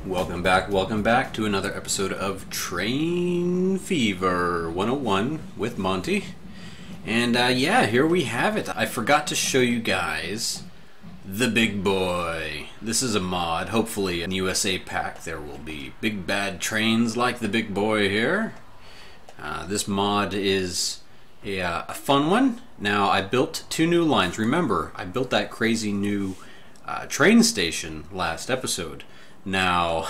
Welcome back to another episode of Train Fever 101 with Monty. And yeah, here we have it. I forgot to show you guys the big boy. This is a mod. Hopefully in the USA pack there will be big bad trains like the big boy here. This mod is a fun one. Now I built two new lines. Remember, I built that crazy new train station last episode. Now,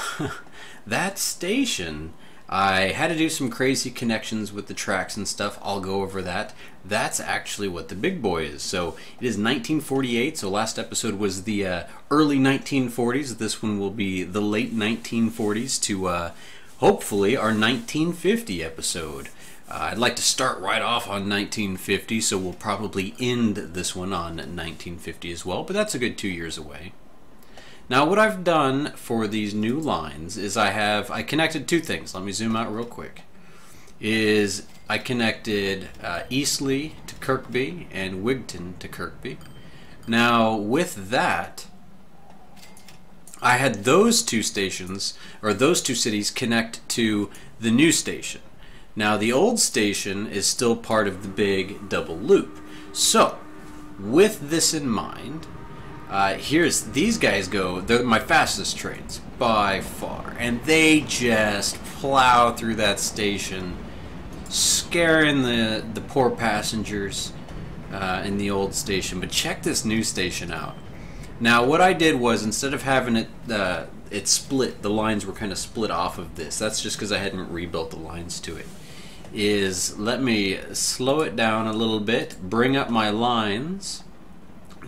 that station, I had to do some crazy connections with the tracks and stuff. I'll go over that. That's actually what the big boy is. So it is 1948. So last episode was the early 1940s. This one will be the late 1940s to hopefully our 1950 episode. I'd like to start right off on 1950, so we'll probably end this one on 1950 as well, but that's a good 2 years away. Now what I've done for these new lines is I connected two things. Let me zoom out real quick. I connected Eastleigh to Kirkby and Wigton to Kirkby. Now with that, I had those two stations, or those two cities, connect to the new station. Now the old station is still part of the big double loop. So with this in mind, these guys go, they're my fastest trains by far, and they just plow through that station, scaring the poor passengers in the old station. But check this new station out. Now what I did was, instead of having it split, the lines were kind of split off of this. That's just because I hadn't rebuilt the lines to it. Let me slow it down a little bit, bring up my lines.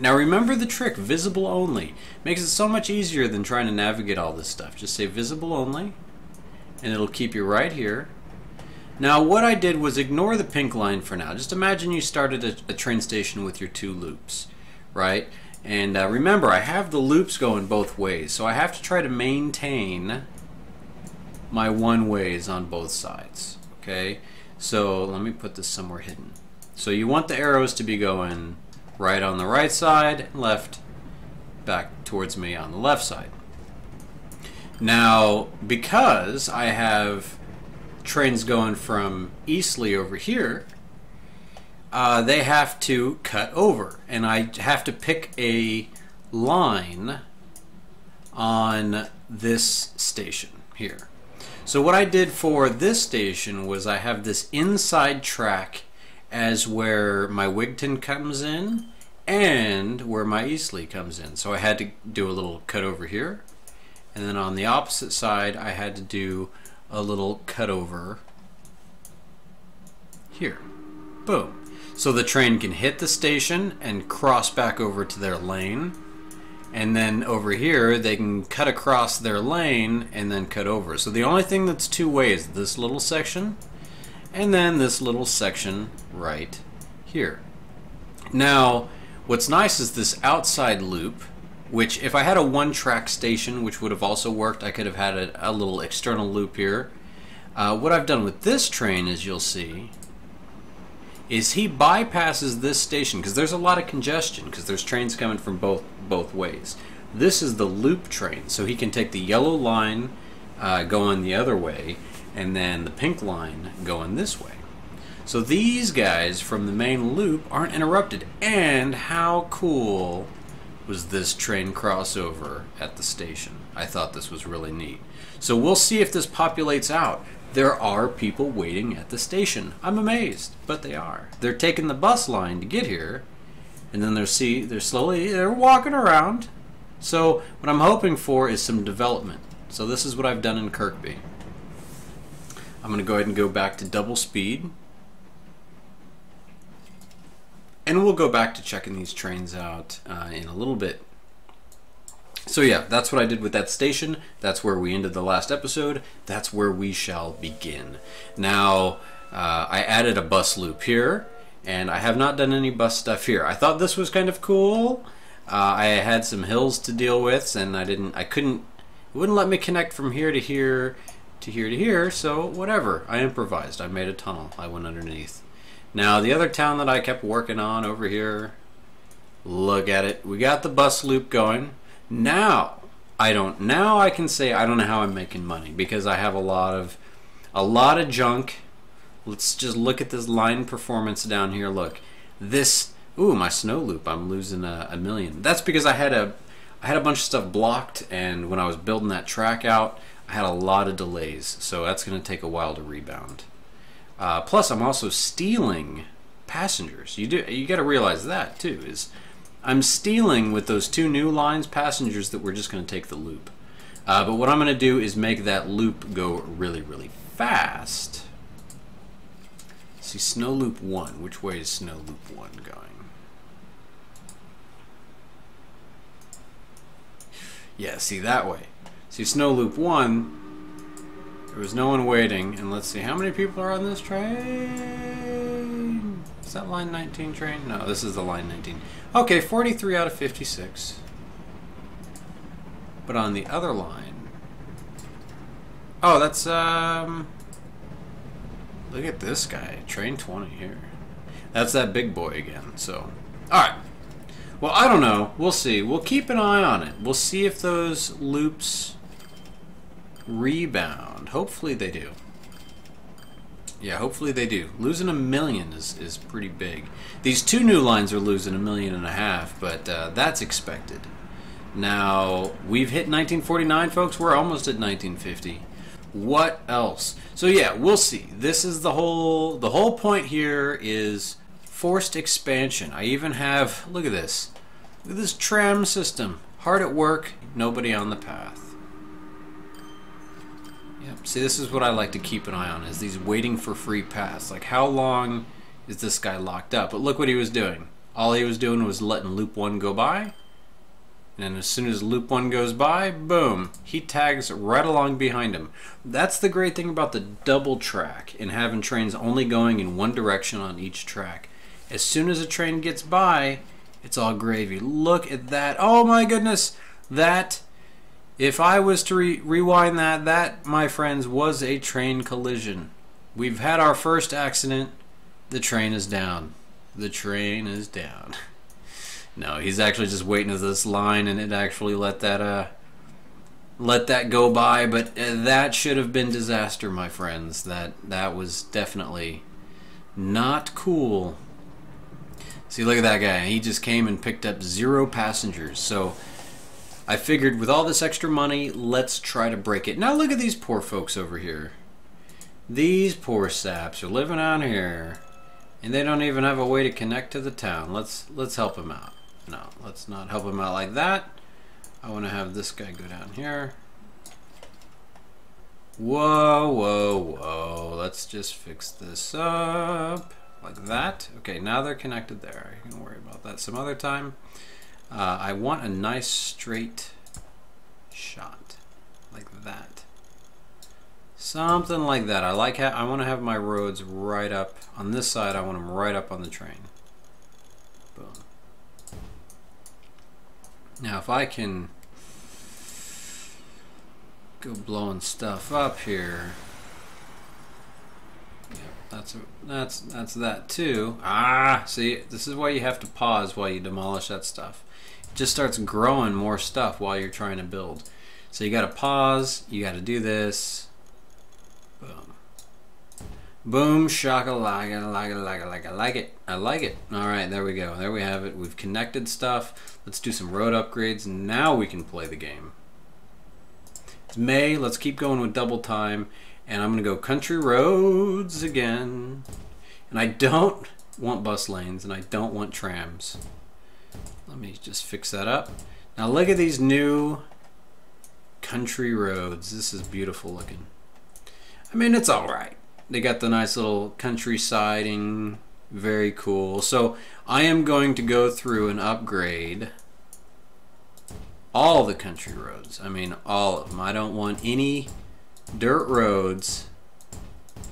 Now remember the trick, visible only. Makes it so much easier than trying to navigate all this stuff. Just say visible only, and it'll keep you right here. Now what I did was ignore the pink line for now. Just imagine you started a train station with your two loops, right? And remember, I have the loops going both ways, so I have to try to maintain my one-ways on both sides, okay? So let me put this somewhere hidden. So you want the arrows to be going right on the right side, left back towards me on the left side. Now, because I have trains going from Eastleigh over here, they have to cut over, and I have to pick a line on this station here. So what I did for this station was I have this inside track as where my Wigton comes in and where my Eastleigh comes in. So I had to do a little cut over here, and then on the opposite side I had to do a little cut over here. Boom. So the train can hit the station and cross back over to their lane, and then over here they can cut across their lane and then cut over. So the only thing that's two ways is this little section and then this little section right here. Now what's nice is this outside loop, which if I had a one-track station, which would have also worked, I could have had a little external loop here. What I've done with this train, as you'll see, is he bypasses this station because there's a lot of congestion because there's trains coming from both ways. This is the loop train, so he can take the yellow line going the other way and then the pink line going this way. So these guys from the main loop aren't interrupted. And how cool was this train crossover at the station? I thought this was really neat. So we'll see if this populates out. There are people waiting at the station. I'm amazed, but they are. They're taking the bus line to get here, and then they're walking around. So what I'm hoping for is some development. So this is what I've done in Kirkby. I'm going to go ahead and go back to double speed. And we'll go back to checking these trains out in a little bit. So yeah, that's what I did with that station. That's where we ended the last episode. That's where we shall begin. Now, I added a bus loop here, and I have not done any bus stuff here. I thought this was kind of cool. I had some hills to deal with, and it wouldn't let me connect from here to here to here to here, so whatever. I improvised. I made a tunnel. I went underneath. Now, the other town that I kept working on over here, look at it. We got the bus loop going. Now I can say I don't know how I'm making money because I have a lot of junk. Let's just look at this line performance down here. Look, this, ooh, my snow loop, I'm losing a million. That's because I had a bunch of stuff blocked, and when I was building that track out, I had a lot of delays, so that's going to take a while to rebound. Plus, I'm also stealing passengers. You got to realize that too. Is I'm stealing with those 2 new lines passengers that we're just going to take the loop. But what I'm going to do is make that loop go really, really fast. See, snow loop 1. Which way is snow loop 1 going? Yeah, see, that way. See, snow loop 1. There was no one waiting, and let's see, how many people are on this train? Is that line 19 train? No, this is the line 19. Okay, 43 out of 56. But on the other line... Oh, that's, look at this guy, train 20 here. That's that big boy again, so... Alright. Well, I don't know. We'll see. We'll keep an eye on it. We'll see if those loops rebound. Hopefully they do. Yeah, hopefully they do. Losing $1 million is pretty big. These 2 new lines are losing $1.5 million, but that's expected. Now, we've hit 1949, folks. We're almost at 1950. What else? So yeah, we'll see. This is the whole point here is forced expansion. I even have, look at this. Look at this tram system. Hard at work, nobody on the path. Yep. See, this is what I like to keep an eye on, is these waiting for free paths. Like, how long is this guy locked up? But look what he was doing. All he was doing was letting loop 1 go by. And as soon as loop 1 goes by, boom, he tags right along behind him. That's the great thing about the double track and having trains only going in one direction on each track. As soon as a train gets by, it's all gravy. Look at that. Oh my goodness. That, if I was to rewind that, my friends, was a train collision. We've had our first accident. The train is down. The train is down. No, he's actually just waiting at this line, and it actually let that go by. But that should have been disaster, my friends. That was definitely not cool. See, look at that guy. He just came and picked up 0 passengers. So I figured with all this extra money, let's try to break it. Now look at these poor folks over here. These poor saps are living out here, and they don't even have a way to connect to the town. Let's help them out. No, let's not help him out like that. I want to have this guy go down here. Whoa, whoa, whoa. Let's just fix this up. Like that. Okay, now they're connected there. You can worry about that some other time. I want a nice straight shot. Like that. Something like that. I want to have my roads right up. On this side, I want them right up on the train. Boom. Now, if I can go blowing stuff up here, yeah, that's that too. Ah, see, this is why you have to pause while you demolish that stuff. It just starts growing more stuff while you're trying to build. So you got to pause. You got to do this. Boom. Boom, shakalaka, I like it. I like it. All right, there we go. There we have it. We've connected stuff. Let's do some road upgrades. Now we can play the game. It's May. Let's keep going with double time. And I'm going to go country roads again. And I don't want bus lanes, and I don't want trams. Let me just fix that up. Now look at these new country roads. This is beautiful looking. I mean, it's all right. They got the nice little country siding. Very cool. So I am going to go through and upgrade all the country roads. I mean, all of them. I don't want any dirt roads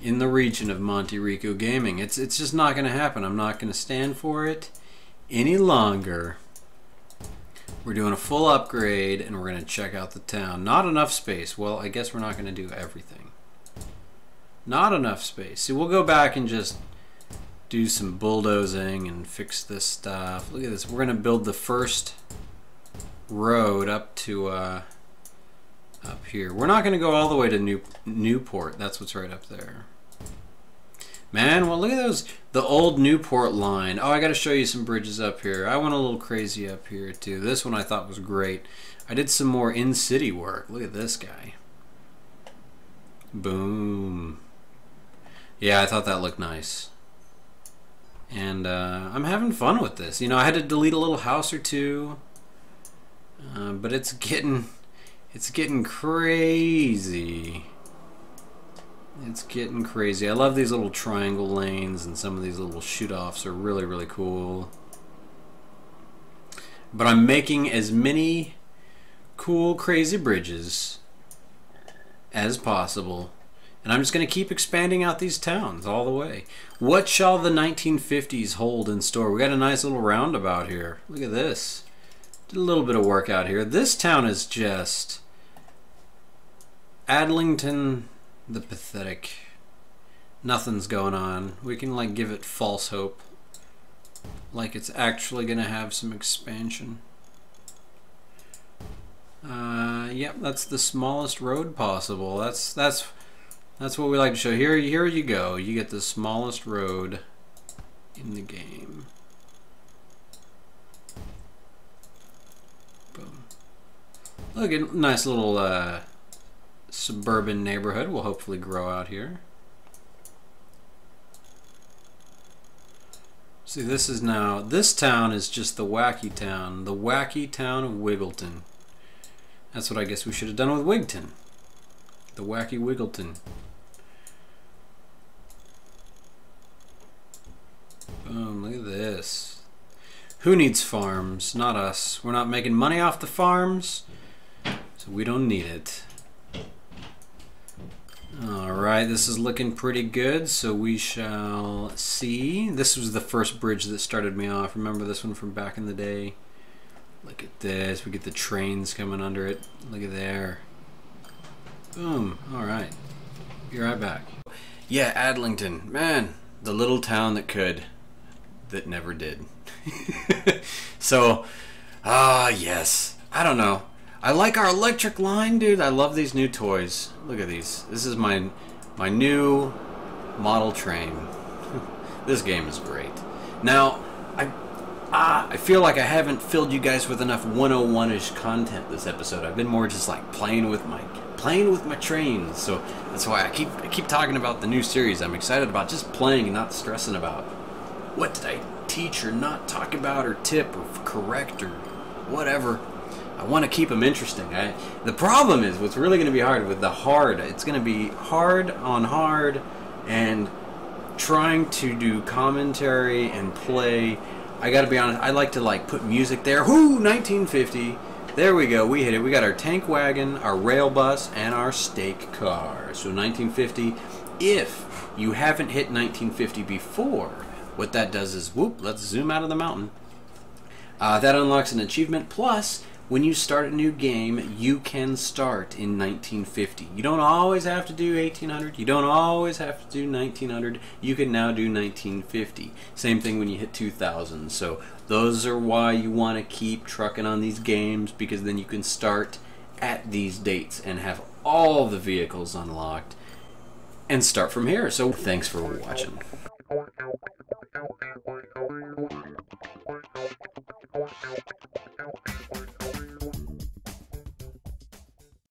in the region of Monte Rico Gaming. It's just not going to happen. I'm not going to stand for it any longer. We're doing a full upgrade, and we're going to check out the town. Not enough space. Well, I guess we're not going to do everything. Not enough space. See, we'll go back and just do some bulldozing and fix this stuff. Look at this. We're gonna build the first road up to up here. We're not gonna go all the way to Newport. That's what's right up there. Man, well, look at those. The old Newport line. Oh, I got to show you some bridges up here. I went a little crazy up here, too. This one I thought was great. I did some more in-city work. Look at this guy. Boom. Yeah, I thought that looked nice. And I'm having fun with this. You know, I had to delete a little house or two. But it's getting crazy. It's getting crazy. I love these little triangle lanes, and some of these little shoot-offs are really, really cool. But I'm making as many cool, crazy bridges as possible. And I'm just going to keep expanding out these towns all the way. What shall the 1950s hold in store? We got a nice little roundabout here. Look at this. Did a little bit of work out here. This town is just Adlington the Pathetic. Nothing's going on. We can like give it false hope, like it's actually gonna have some expansion. Yep, that's the smallest road possible. That's what we like to show. Here you go. You get the smallest road in the game. Boom. Look at nice little suburban neighborhood will hopefully grow out here. See, this town is just the wacky town of Wiggleton. That's what I guess we should have done with Wigton. The wacky Wiggleton. Boom, look at this. Who needs farms? Not us. We're not making money off the farms, so we don't need it. Alright, this is looking pretty good, so we shall see. This was the first bridge that started me off. Remember this one from back in the day? Look at this. We get the trains coming under it. Look at there. Boom. Alright. Be right back. Yeah, Adlington. Man, the little town that could, that never did. So, yes. I don't know. I like our electric line, dude. I love these new toys. Look at these. This is my new model train. This game is great. Now, I feel like I haven't filled you guys with enough 101-ish content this episode. I've been more just like playing with my trains. So that's why I keep talking about the new series. I'm excited about just playing and not stressing about what did I teach or not talk about or tip or correct or whatever. I want to keep them interesting. The problem is what's really going to be hard with the hard. It's going to be hard on hard, and trying to do commentary and play. I got to be honest. I like to like put music there. Whoo, 1950. There we go. We hit it. We got our tank wagon, our rail bus, and our stake car. So 1950. If you haven't hit 1950 before, what that does is whoop. Let's zoom out of the mountain. That unlocks an achievement. Plus, when you start a new game, you can start in 1950. You don't always have to do 1800. You don't always have to do 1900. You can now do 1950. Same thing when you hit 2000. So those are why you want to keep trucking on these games, because then you can start at these dates and have all the vehicles unlocked and start from here. So thanks for watching.